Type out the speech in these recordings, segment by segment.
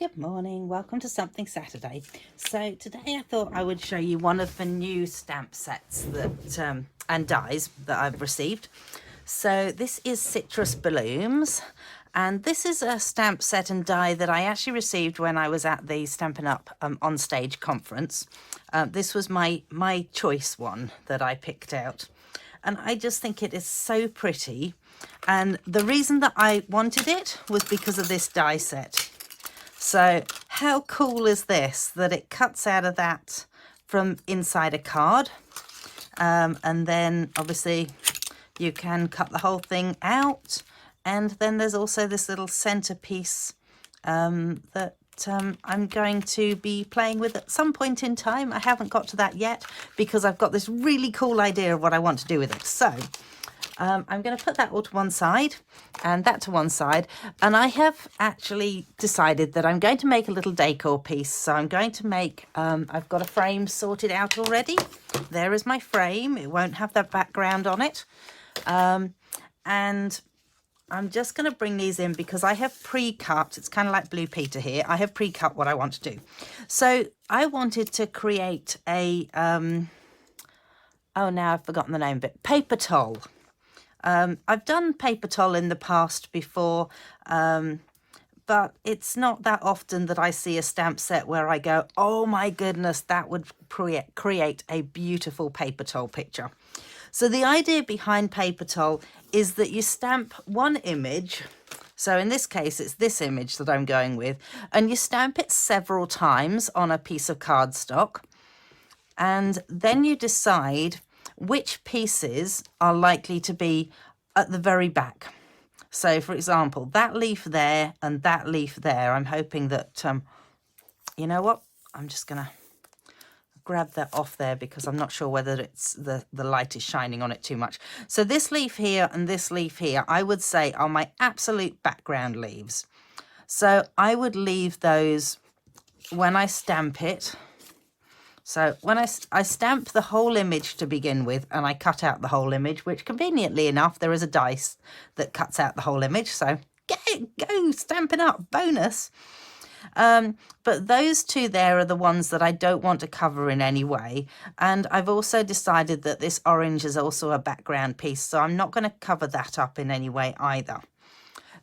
Good morning, welcome to Something Saturday. So today I thought I would show you one of the new stamp sets that and dies that I've received. So this is Citrus Balloons, and this is a stamp set and die that I actually received when I was at the Stampin' Up! On Stage conference. This was my choice one that I picked out, and I just think it is so pretty. And the reason that I wanted it was because of this die set. So how cool is this, that it cuts out of that from inside a card, and then obviously you can cut the whole thing out, and then there's also this little centerpiece that I'm going to be playing with at some point in time. I haven't got to that yet because I've got this really cool idea of what I want to do with it. So I'm going to put that all to one side and that to one side, and I have actually decided that I'm going to make a little decor piece. So I'm going to make, I've got a frame sorted out already. There is my frame. It won't have that background on it. And I'm just going to bring these in because I have pre-cut. It's kind of like Blue Peter here. I have pre-cut what I want to do. So I wanted to create a, oh, now I've forgotten the name of it, paper towel. I've done paper towel in the past before, but it's not that often that I see a stamp set where I go, oh my goodness, that would create a beautiful paper towel picture. So the idea behind paper towel is that you stamp one image. So in this case, it's this image that I'm going with, and you stamp it several times on a piece of cardstock, and then you decide which pieces are likely to be at the very back. So for example, that leaf there and that leaf there, I'm hoping that, you know what, I'm just gonna grab that off there because I'm not sure whether it's the light is shining on it too much. So this leaf here and this leaf here, I would say are my absolute background leaves. So I would leave those when I stamp it. So when I stamp the whole image to begin with, and I cut out the whole image, which conveniently enough, there is a dice that cuts out the whole image. So go Stampin' Up! Bonus. But those two there are the ones that I don't want to cover in any way. And I've also decided that this orange is also a background piece, so I'm not going to cover that up in any way either.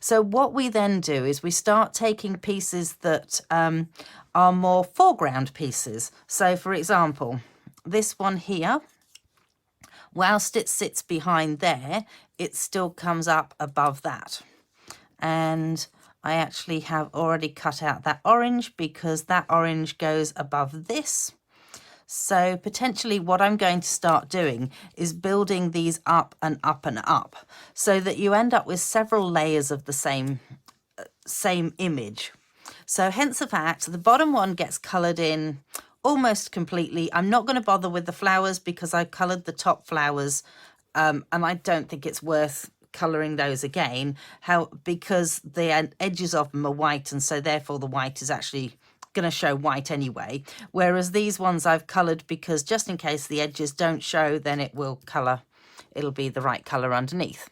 So what we then do is we start taking pieces that are more foreground pieces. So for example, this one here, whilst it sits behind there, it still comes up above that. And I actually have already cut out that orange because that orange goes above this. So potentially what I'm going to start doing is building these up and up and up so that you end up with several layers of the same image. So hence the fact the bottom one gets coloured in almost completely. I'm not going to bother with the flowers because I coloured the top flowers, and I don't think it's worth colouring those again, because the edges of them are white, and so therefore the white is actually going to show white anyway, whereas these ones I've coloured because just in case the edges don't show, then it will colour, it'll be the right colour underneath.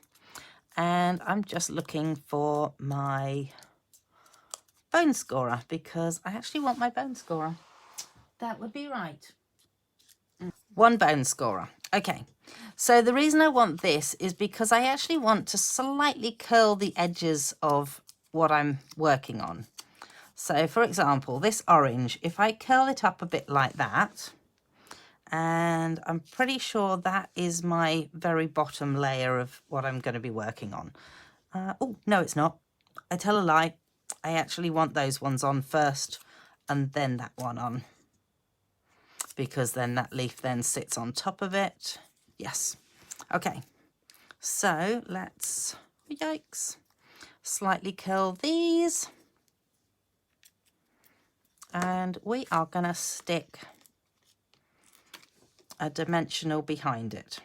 And I'm just looking for my bone scorer because I actually want my bone scorer. That would be right. One bone scorer. Okay, so the reason I want this is because I actually want to slightly curl the edges of what I'm working on. So for example, this orange, if I curl it up a bit like that, and I'm pretty sure that is my very bottom layer of what I'm going to be working on. Oh, no, it's not. I tell a lie. I actually want those ones on first and then that one on, because then that leaf then sits on top of it. Yes. Okay. So let's, yikes, slightly curl these. And we are going to stick a dimensional behind it.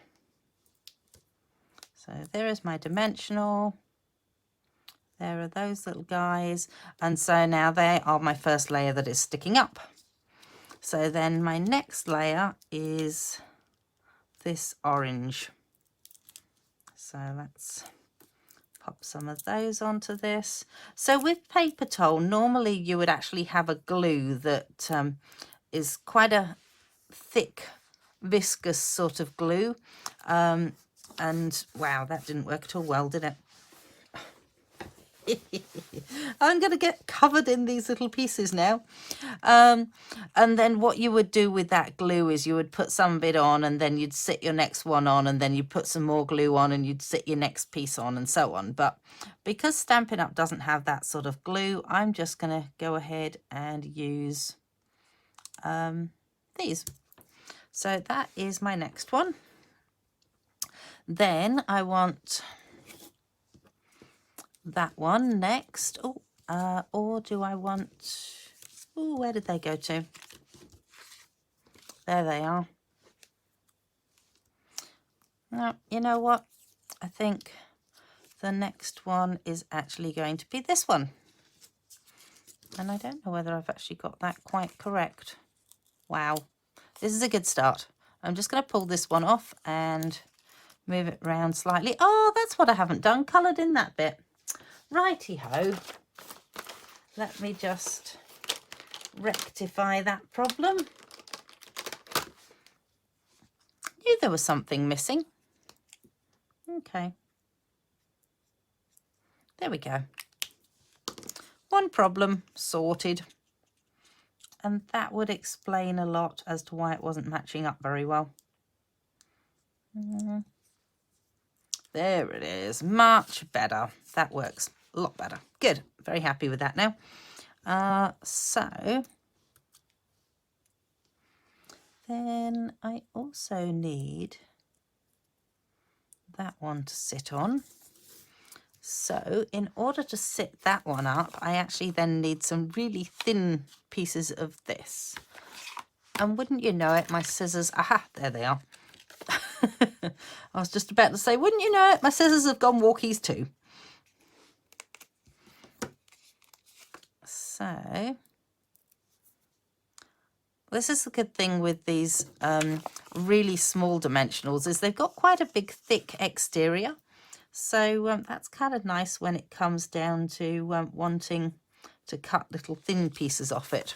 So there is my dimensional. There are those little guys. And so now they are my first layer that is sticking up. So then my next layer is this orange. So let's pop some of those onto this. So with paper towel, normally you would actually have a glue that is quite a thick, viscous sort of glue. And wow, that didn't work at all well, did it? I'm going to get covered in these little pieces now. And then what you would do with that glue is you would put some of it on, and then you'd sit your next one on, and then you put some more glue on, and you'd sit your next piece on, and so on. But because Stampin' Up! Doesn't have that sort of glue, I'm just going to go ahead and use these. So that is my next one. Then I want that one next. Oh, or do I want... Oh, where did they go to? There they are. Now, you know what? I think the next one is actually going to be this one. And I don't know whether I've actually got that quite correct. Wow. This is a good start. I'm just going to pull this one off and move it around slightly. Oh, that's what I haven't done. Coloured in that bit. Righty-ho. Let me just rectify that problem. Knew there was something missing. Okay. There we go. One problem sorted. And that would explain a lot as to why it wasn't matching up very well. There it is. Much better. That works a lot better. Good. Very happy with that now. So then I also need that one to sit on. So in order to sit that one up, I actually then need some really thin pieces of this. And wouldn't you know it, my scissors, aha, there they are. I was just about to say, wouldn't you know it, my scissors have gone walkies too. So this is the good thing with these really small dimensionals, is they've got quite a big thick exterior. So that's kind of nice when it comes down to wanting to cut little thin pieces off it.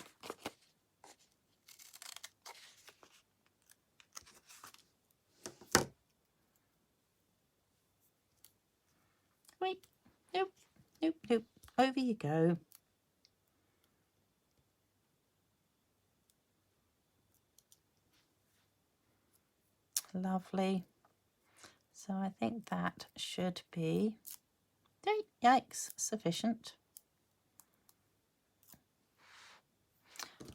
Wait, nope, nope, nope, over you go. Lovely. So I think that should be, yikes, sufficient.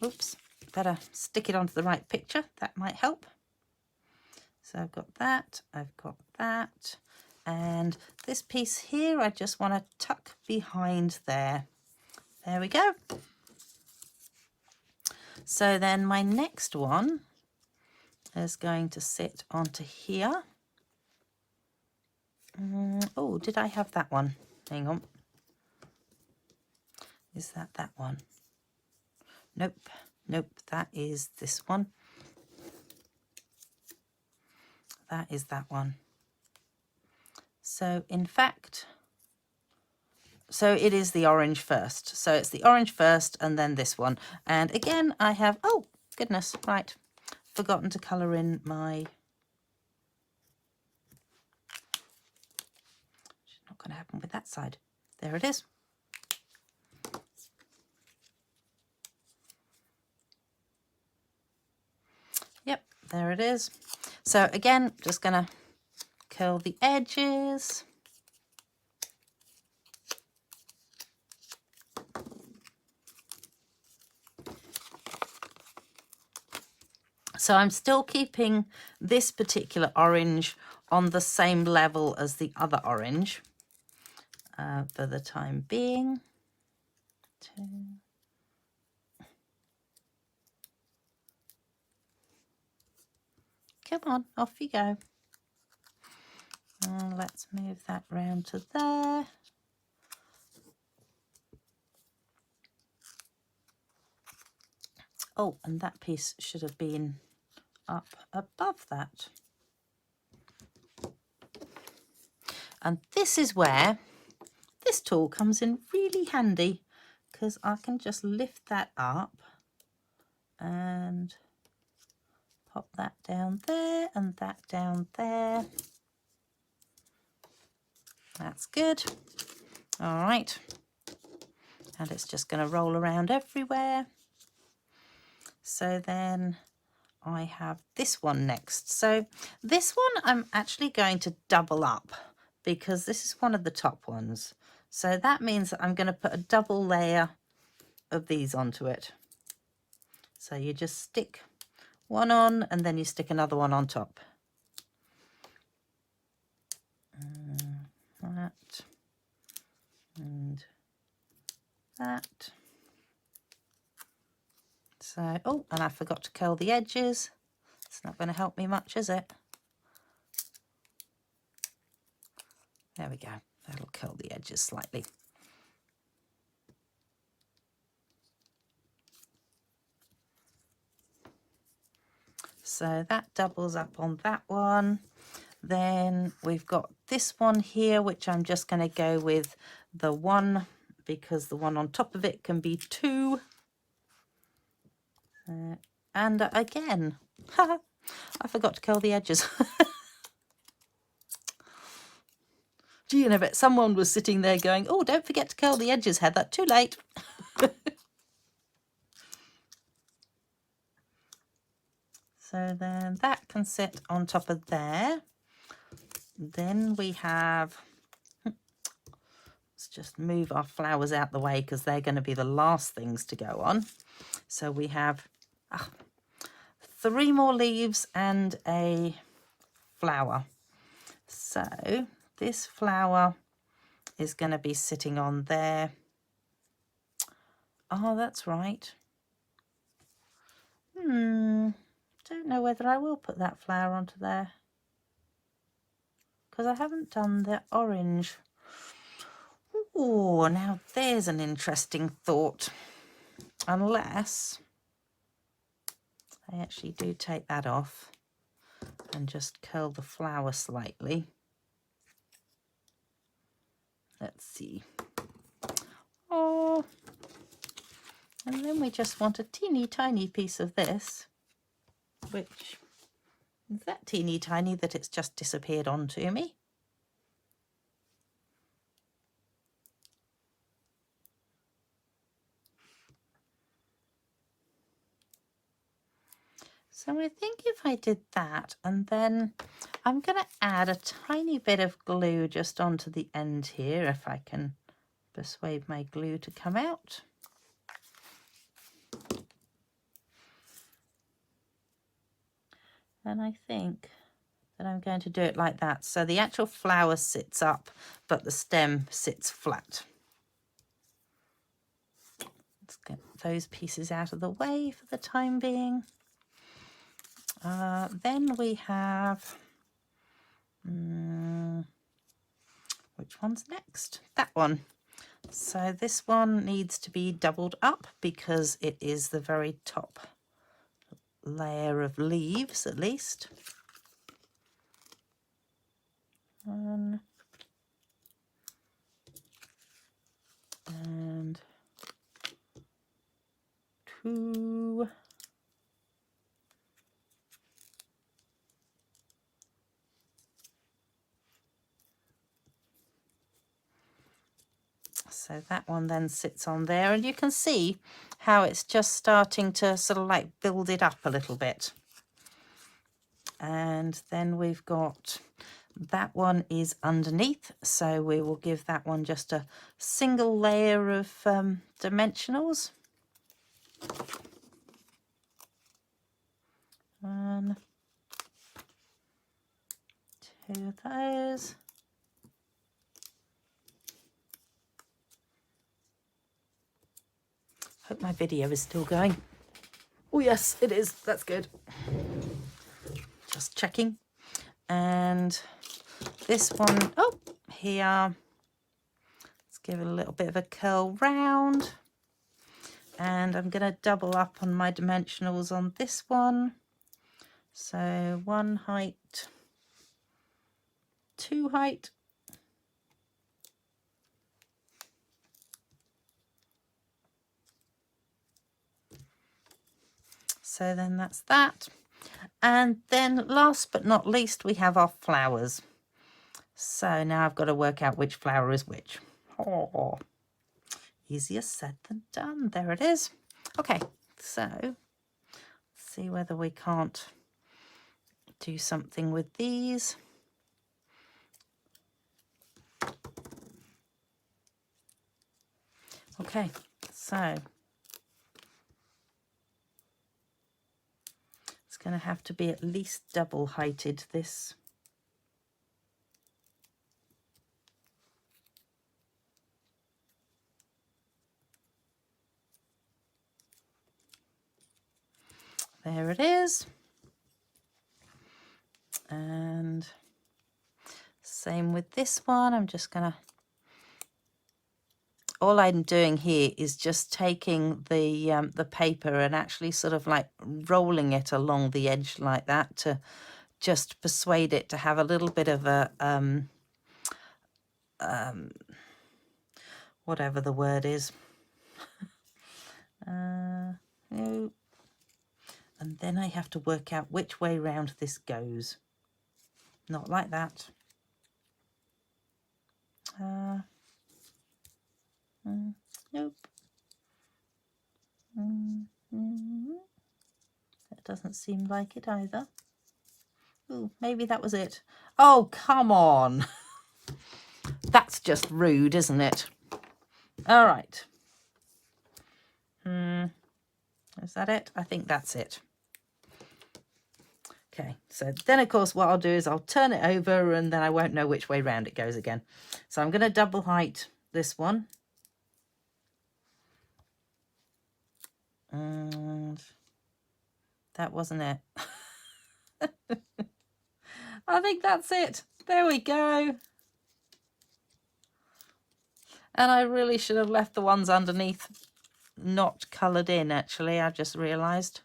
Oops, better stick it onto the right picture. That might help. So I've got that, and this piece here I just want to tuck behind there. There we go. So then my next one is going to sit onto here. Oh, did I have that one? Hang on. Is that one? Nope, nope, that is this one. That is that one. So in fact, so it is the orange first. So it's the orange first and then this one. And again, I have, oh goodness, right, forgotten to colour in my, it's not going to happen with that side. There it is. Yep, there it is. So again, just going to curl the edges. So I'm still keeping this particular orange on the same level as the other orange for the time being. Come on, off you go. Let's move that round to there. Oh, and that piece should have been up above that. And this is where this tool comes in really handy because I can just lift that up and pop that down there and that down there. That's good. All right. And it's just going to roll around everywhere. So then I have this one next. So this one I'm actually going to double up because this is one of the top ones. So that means that I'm going to put a double layer of these onto it. So you just stick one on and then you stick another one on top. That and that. So, oh, and I forgot to curl the edges. It's not going to help me much, is it? There we go. That'll curl the edges slightly. So that doubles up on that one. Then we've got this one here, which I'm just going to go with the one because the one on top of it can be two. And again, I forgot to curl the edges. Do you know that someone was sitting there going, oh, don't forget to curl the edges, Heather. Too late. So then that can sit on top of there. Then we have, let's just move our flowers out the way because they're going to be the last things to go on. So we have 3 more leaves and a flower. So this flower is going to be sitting on there. Oh, that's right. Don't know whether I will put that flower onto there because I haven't done the orange. Oh, now there's an interesting thought. Unless I actually do take that off and just curl the flower slightly. Let's see. Oh, and then we just want a teeny tiny piece of this, which is that teeny tiny that it's just disappeared onto me. So I think if I did that, and then I'm going to add a tiny bit of glue just onto the end here, if I can persuade my glue to come out. And I think that I'm going to do it like that. So the actual flower sits up, but the stem sits flat. Let's get those pieces out of the way for the time being. Then we have, which one's next? That one. So this one needs to be doubled up because it is the very top layer of leaves, at least. 1 and 2. So that one then sits on there, and you can see how it's just starting to sort of like build it up a little bit. And then we've got that one is underneath, so we will give that one just a single layer of dimensionals. 1, 2 of those. Hope my video is still going. Oh yes, it is. That's good. Just checking. And this one, oh, here. Let's give it a little bit of a curl round. And I'm going to double up on my dimensionals on this one. So 1 height, 2 height, So then that's that. And then last but not least, we have our flowers. So now I've got to work out which flower is which. Oh, easier said than done. There it is. Okay, so see whether we can't do something with these. Okay, so it's going to have to be at least double heighted, this. There it is. And same with this one. I'm just going to, all I'm doing here is just taking the paper and actually sort of like rolling it along the edge like that to just persuade it to have a little bit of a, whatever the word is. No. And then I have to work out which way round this goes. Not like that. Nope. That doesn't seem like it either. Ooh, maybe that was it. Oh, come on. That's just rude, isn't it? All right. Is that it? I think that's it. Okay, so then of course what I'll do is I'll turn it over and then I won't know which way round it goes again. So I'm going to double height this one. And that wasn't it. I think that's it. There we go. And I really should have left the ones underneath not coloured in, actually. I just realised.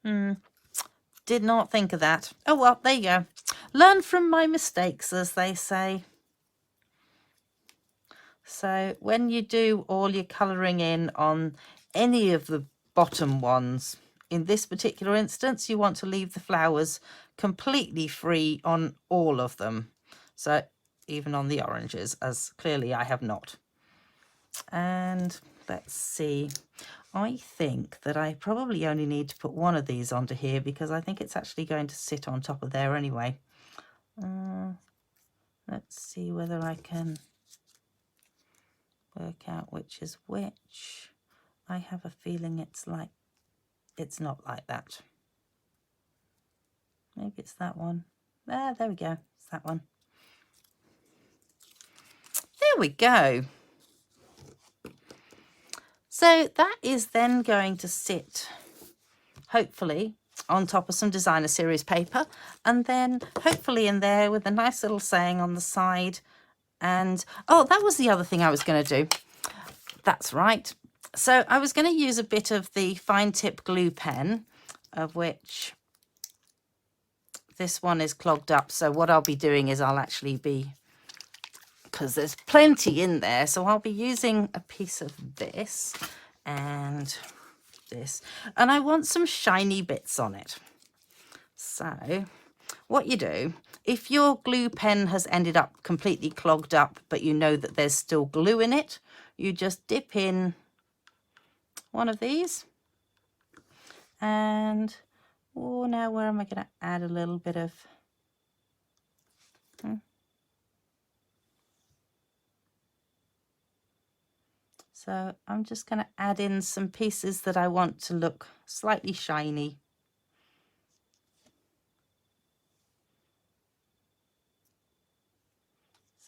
Did not think of that. Oh, well, there you go. Learn from my mistakes, as they say. So when you do all your colouring in on any of the bottom ones, in this particular instance, you want to leave the flowers completely free on all of them. So even on the oranges, as clearly I have not. And let's see. I think that I probably only need to put one of these onto here because I think it's actually going to sit on top of there anyway. Let's see whether I can work out which is which. I have a feeling it's not like that. Maybe it's that one. There we go. It's that one. There we go. So that is then going to sit, hopefully, on top of some designer series paper, and then hopefully in there with a nice little saying on the side. And oh, that was the other thing I was going to do. That's right. So I was going to use a bit of the fine tip glue pen, of which this one is clogged up. So what I'll be doing is I'll actually be, because there's plenty in there, so I'll be using a piece of this and this, and I want some shiny bits on it. So what you do, if your glue pen has ended up completely clogged up but you know that there's still glue in it, you just dip in one of these, and oh, now where am I going to add a little bit of so I'm just going to add in some pieces that I want to look slightly shiny.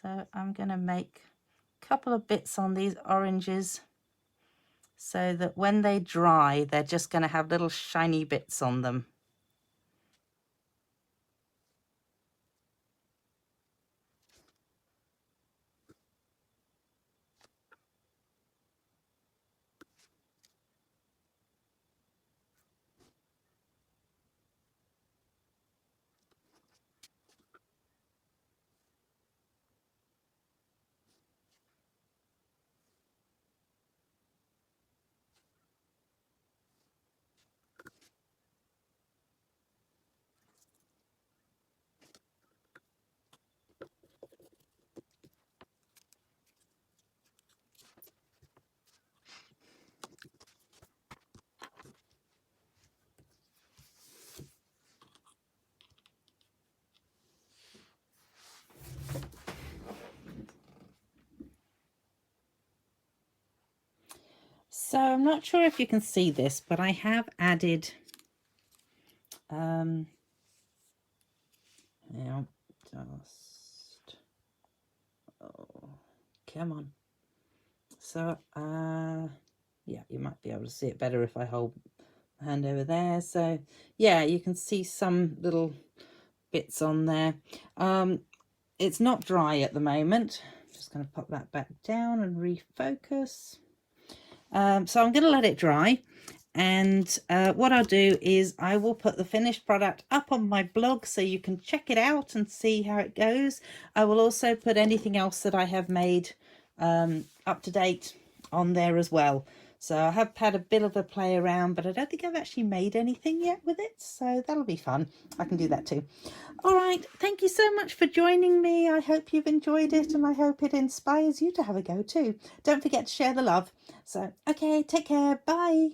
So I'm going to make a couple of bits on these oranges so that when they dry, they're just going to have little shiny bits on them. So I'm not sure if you can see this, but I have added now just, oh, come on. So yeah, you might be able to see it better if I hold my hand over there. So yeah, you can see some little bits on there. It's not dry at the moment. I'm just going to pop that back down and refocus. So I'm going to let it dry, and what I'll do is I will put the finished product up on my blog so you can check it out and see how it goes. I will also put anything else that I have made up to date on there as well. So I have had a bit of a play around, but I don't think I've actually made anything yet with it, so that'll be fun. I can do that too. All right, thank you so much for joining me. I hope you've enjoyed it, and I hope it inspires you to have a go too. Don't forget to share the love. So, okay, take care. Bye.